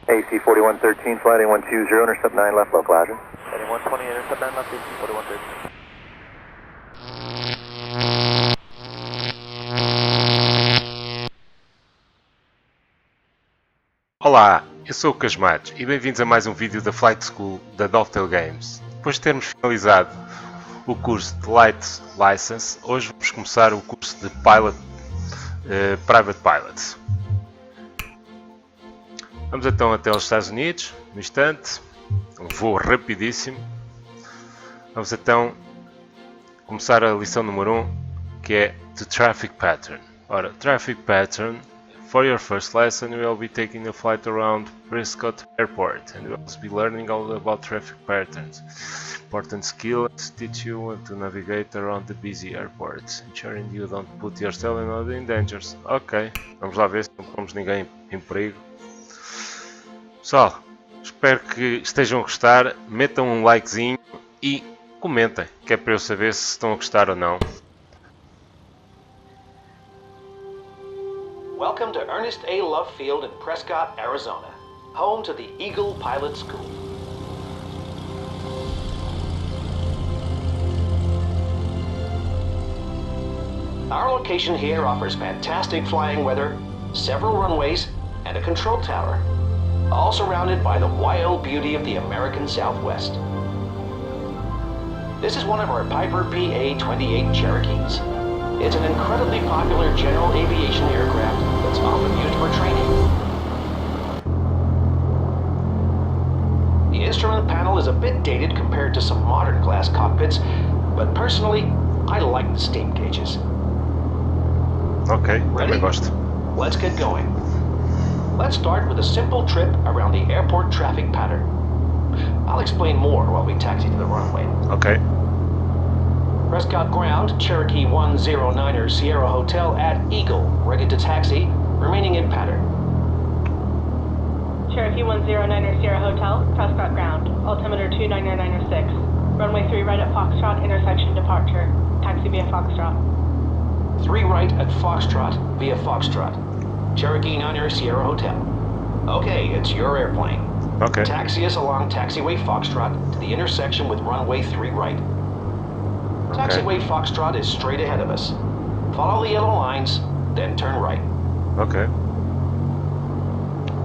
AC 4113, flight 8120, intercept 9 left, local Azure. 8120, intercept 9 left, AC 4113. Olá, eu sou o Casmatos e bem-vindos a mais um vídeo da Flight School da Dovetail Games. Depois de termos finalizado o curso de License, hoje vamos começar o curso de Private Pilot. Vamos então até os Estados Unidos, no instante, um voo rapidíssimo. Vamos então começar a lição número 1, que é The Traffic Pattern. Ora, Traffic Pattern. For your first lesson, we will be taking a flight around Prescott Airport, and we will also be learning all about traffic patterns. Important skills teach you to navigate around the busy airport, ensuring you don't put yourself in other dangers. Ok, vamos lá ver se não pomos ninguém em perigo. Pessoal, espero que estejam a gostar, metam um likezinho e comentem, que é para eu saber se estão a gostar ou não. Welcome to Ernest A. Love Field in Prescott, Arizona, home to the Eagle Pilot School. Our location here offers fantastic flying weather, several runways, and a control tower, all surrounded by the wild beauty of the American Southwest. This is one of our Piper PA-28 Cherokees. It's an incredibly popular general aviation aircraft that's often used for training. The instrument panel is a bit dated compared to some modern glass cockpits, but personally, I like the steam gauges. Ok, Ready? também gosto. Let's get going. Let's start with a simple trip around the airport traffic pattern. I'll explain more while we taxi to the runway. Ok. Prescott ground, Cherokee 109er Sierra Hotel at Eagle, ready to taxi, remaining in pattern. Cherokee 109er Sierra Hotel, Prescott ground, altimeter 29906, runway 3 right at Foxtrot, intersection departure, taxi via Foxtrot. 3 right at Foxtrot via Foxtrot. Cherokee 9er Sierra Hotel. Okay, it's your airplane. Ok. Taxi us along taxiway Foxtrot to the intersection with runway 3 right. Taxiway Foxtrot is straight ahead of us. Follow the yellow lines, then turn right. Ok.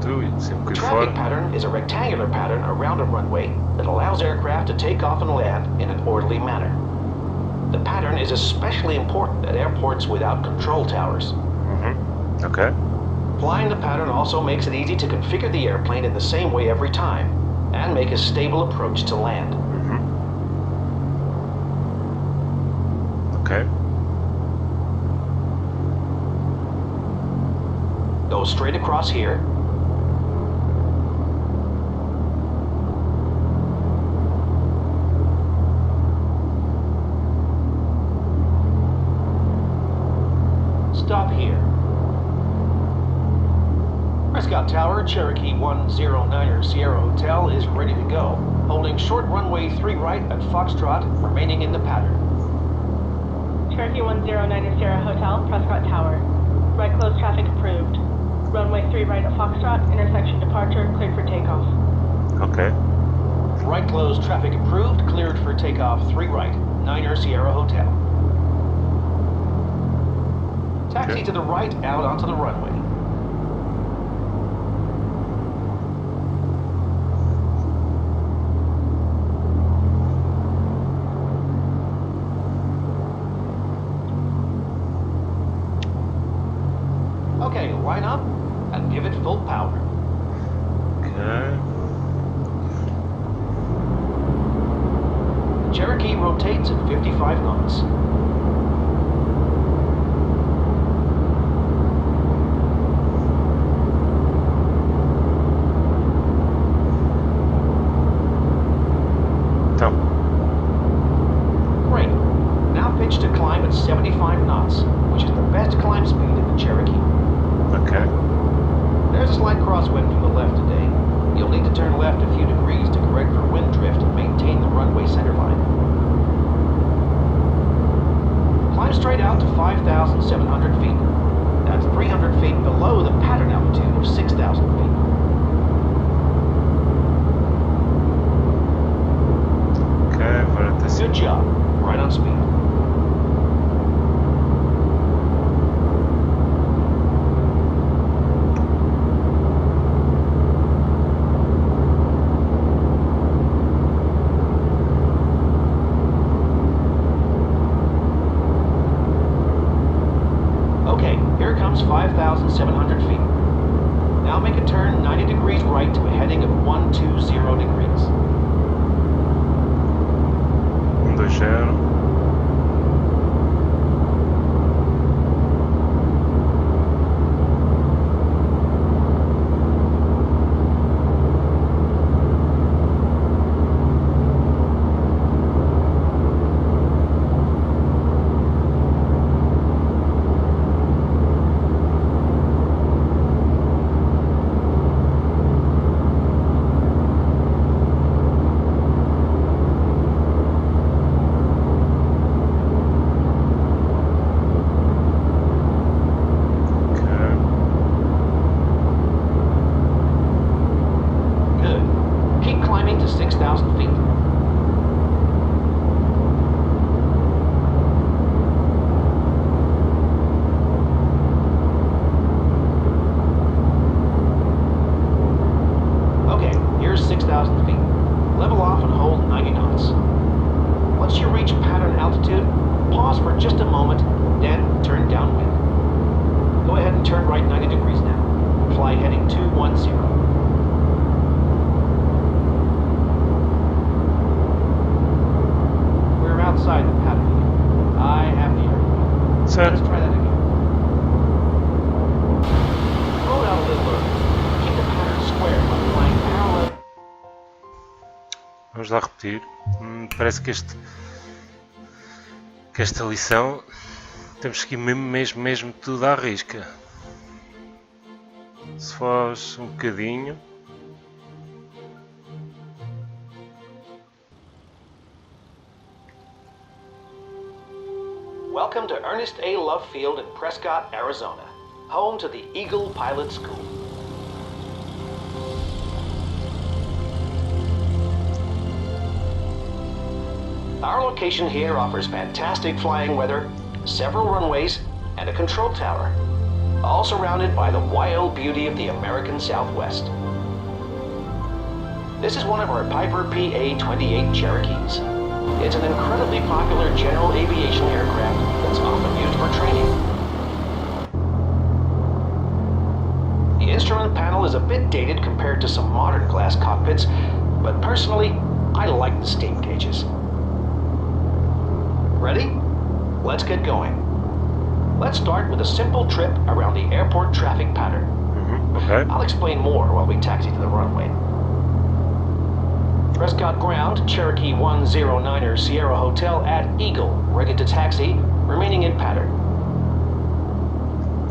The traffic pattern is a rectangular pattern around a runway that allows aircraft to take off and land in an orderly manner. The pattern is especially important at airports without control towers. Ok. Flying the pattern also makes it easy to configure the airplane in the same way every time and make a stable approach to land. Ok. Go straight across here. Stop here. Prescott Tower, Cherokee 109er Sierra Hotel is ready to go, holding short runway 3 right at Foxtrot, remaining in the pattern. Cherokee 109er Sierra Hotel, Prescott Tower, right close traffic approved, runway 3 right at Foxtrot, intersection departure, cleared for takeoff. Ok. Right closed traffic approved, cleared for takeoff 3 right, 9er Sierra Hotel. Taxi to the right out onto the runway. Okay, line up and give it full power. Ok. Cherokee rotates at 55 knots. Então. Great. Now pitch to climb at 75 knots, which is the best climb speed in the Cherokee. Ok. There's a slight crosswind from the left today. You'll need to turn left a few degrees to correct for wind drift and maintain the runway center line. Climb straight out to 5,700 feet. That's 300 feet below the pattern altitude of 6,000 feet. 100 feet. Now make a turn 90 degrees right to a heading of 120 degrees. 120. Vamos lá repetir. Parece que esta lição temos que ir mesmo tudo à risca. Se fosse um bocadinho. Welcome to Ernest A. Love Field in Prescott, Arizona, home to the Eagle Pilot School. Our location here offers fantastic flying weather, several runways, and a control tower, all surrounded by the wild beauty of the American Southwest. This is one of our Piper PA-28 Cherokees. It's an incredibly popular general aviation aircraft that's often used for training. The instrument panel is a bit dated compared to some modern glass cockpits, but personally, I like the steam gauges. Ready? Let's get going. Let's start with a simple trip around the airport traffic pattern. Okay. I'll explain more while we taxi to the runway. Prescott ground, Cherokee 109er Sierra Hotel at Eagle, ready to taxi, remaining in pattern.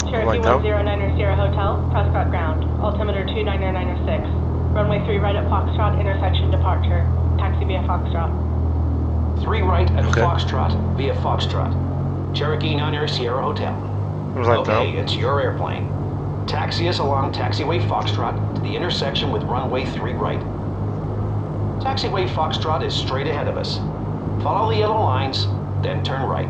Cherokee 109er Sierra Hotel, Prescott ground, altimeter 29906. Runway 3 right at Foxtrot, intersection departure. Taxi via Foxtrot. 3 right at Foxtrot via Foxtrot. Cherokee 9er Sierra Hotel. Okay, it's your airplane. Taxi us along taxiway Foxtrot to the intersection with runway 3 right. Taxiway Foxtrot is straight ahead of us. Follow the yellow lines, then turn right.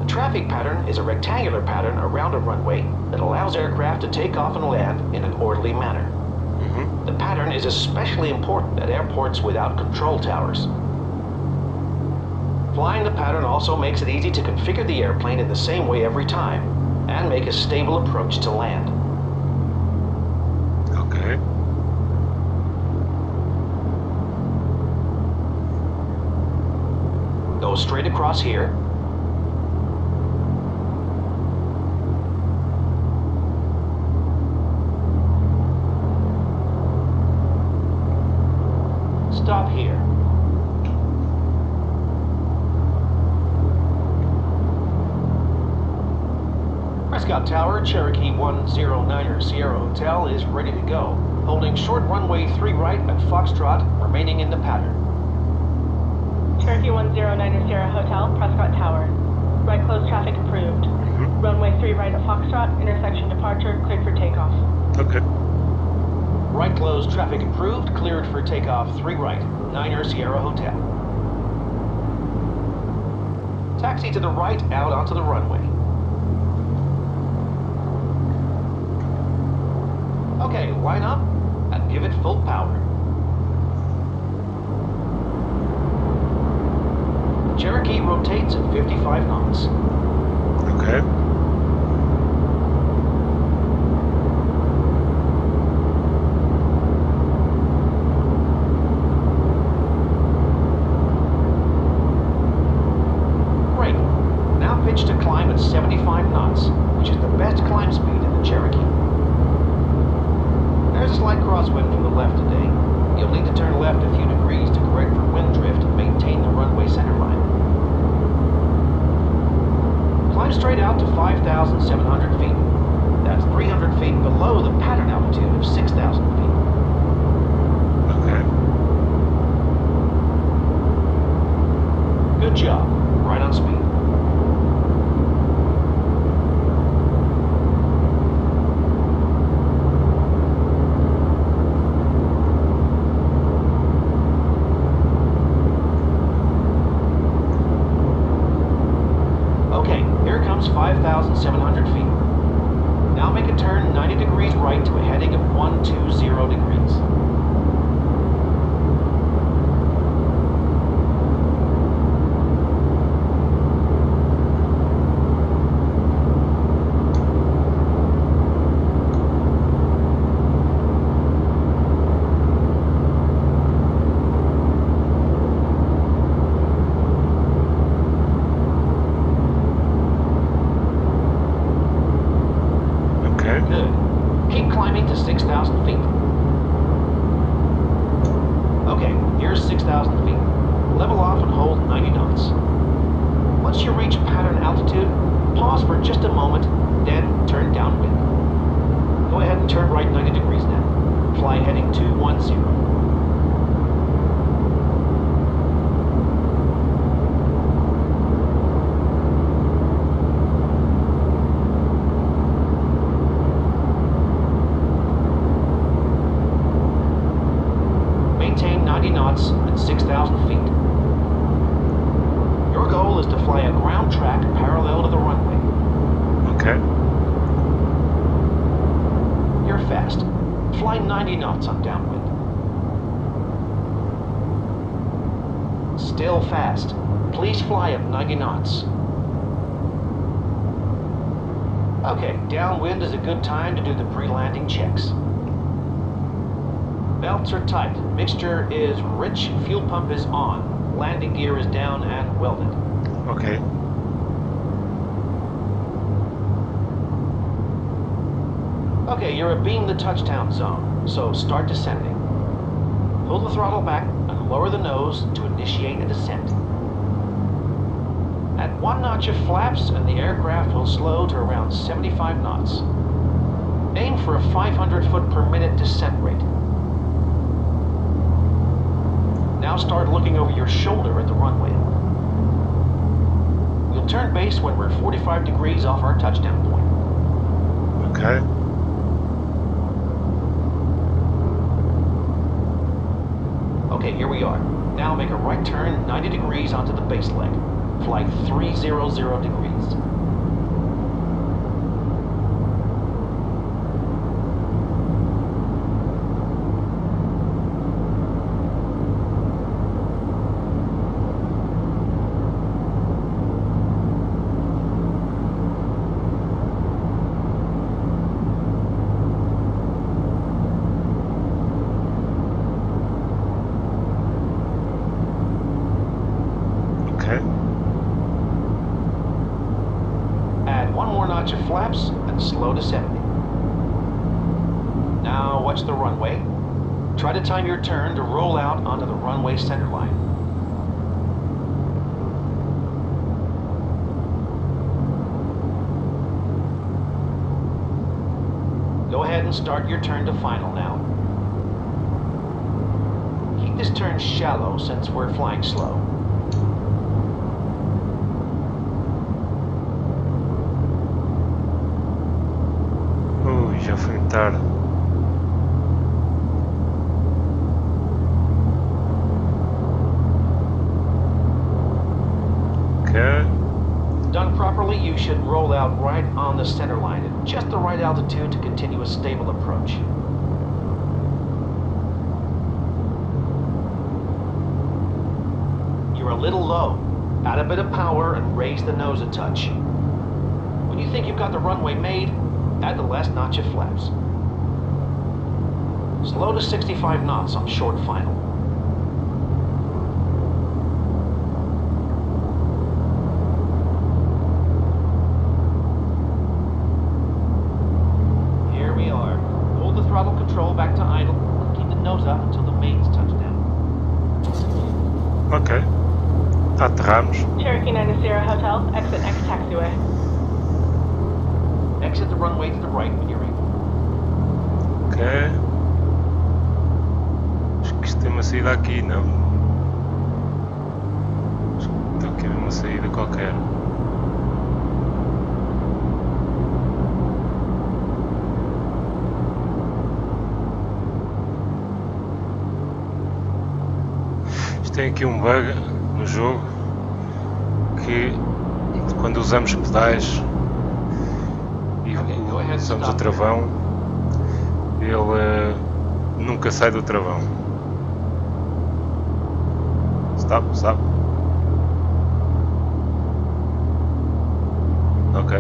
The traffic pattern is a rectangular pattern around a runway that allows aircraft to take off and land in an orderly manner. The pattern is especially important at airports without control towers. Flying the pattern also makes it easy to configure the airplane in the same way every time and make a stable approach to land. Okay. Go straight across here. Stop here. Prescott Tower, Cherokee 109er Sierra Hotel is ready to go, holding short runway 3 right at Foxtrot, remaining in the pattern. Cherokee 109er Sierra Hotel, Prescott Tower. Right close traffic approved. Runway 3 right at Foxtrot, intersection departure, cleared for takeoff. Okay. Right closed, traffic approved, cleared for takeoff 3 right, 9er Sierra Hotel. Taxi to the right out onto the runway. Okay, line up and give it full power. Cherokee rotates at 55 knots. Okay. Great. Now pitch to climb at 75 knots, which is the best climb speed in the Cherokee. There's a slight crosswind from the left today. You'll need to turn left a few degrees to correct for wind drift and maintain the runway center line. Climb straight out to 5,700 feet. That's 300 feet below the pattern altitude of 6,000 feet. Okay. Good job. Right on speed. Okay, here comes 5,700 feet. Now make a turn 90 degrees right to a heading of 120 degrees. Okay. Good. Keep climbing to 6,000 feet. Okay, here's 6,000 feet. Level off and hold 90 knots. Once you reach pattern altitude, pause for just a moment, then turn downwind. Go ahead and turn right 90 degrees now. Fly heading 210. Maintain 90 knots at 6,000 feet. Your goal is to fly a ground track parallel to the runway. Okay. You're fast. Fly 90 knots on downwind. Still fast. Please fly at 90 knots. Okay, downwind is a good time to do the pre-landing checks. Belts are tight. Mixture is rich. Fuel pump is on. Landing gear is down and welded. Okay. Okay, you're abeam the touchdown zone, so start descending. Pull the throttle back and lower the nose to initiate a descent. Add 1 notch of flaps and the aircraft will slow to around 75 knots. Aim for a 500 foot per minute descent rate. Now start looking over your shoulder at the runway. We'll turn base when we're 45 degrees off our touchdown point. Okay. Okay, here we are. Now make a right turn 90 degrees onto the base leg. Flight 300 degrees. Okay. Add 1 more notch of flaps and slow to 70. Now watch the runway. Try to time your turn to roll out onto the runway center line. Go ahead and start your turn to final now. Keep this turn shallow since we're flying slow. Já foi tarde. Okay. Done properly, you should roll out right on the center line at just the right altitude to continue a stable approach. You're a little low. Add a bit of power and raise the nose a touch. When you think you've got the runway made, add the last notch of flaps. Slow to 65 knots on short final. Here we are. Hold the throttle control back to idle and keep the nose up until the mains touchdown. Ok. Aterramos. Cherokee 9 Sierra Hotel, exit X taxiway. Exit the runway to the right when you're able. Ok. Acho que isto tem uma saída aqui, não? Acho que estou aqui a ver uma saída qualquer. Isto tem aqui um bug no jogo que quando usamos pedais e usamos o travão, ele nunca sai do travão. Stop. Ok.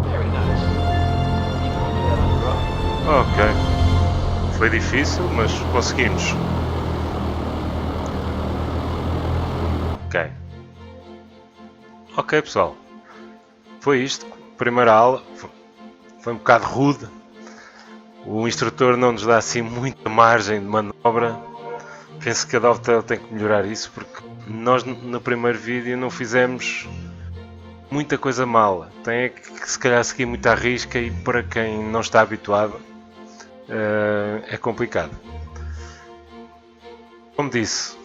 Very nice. You can do that on your own. Ok. Foi difícil, mas conseguimos. Ok pessoal, foi isto, primeira aula, foi um bocado rude, o instrutor não nos dá assim muita margem de manobra, penso que a Dovetail tem que melhorar isso porque nós no primeiro vídeo não fizemos muita coisa mal, tem que se calhar seguir muito à risca e para quem não está habituado é complicado. Como disse,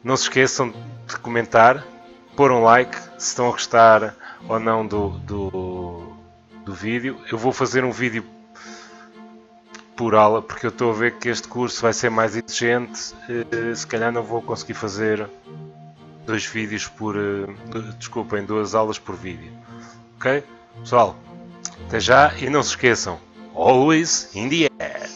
não se esqueçam de comentar, pôr um like se estão a gostar ou não do vídeo. Eu vou fazer um vídeo por aula porque eu estou a ver que este curso vai ser mais exigente, se calhar não vou conseguir fazer duas aulas por vídeo. Ok? Pessoal, até já e não se esqueçam, always in the air!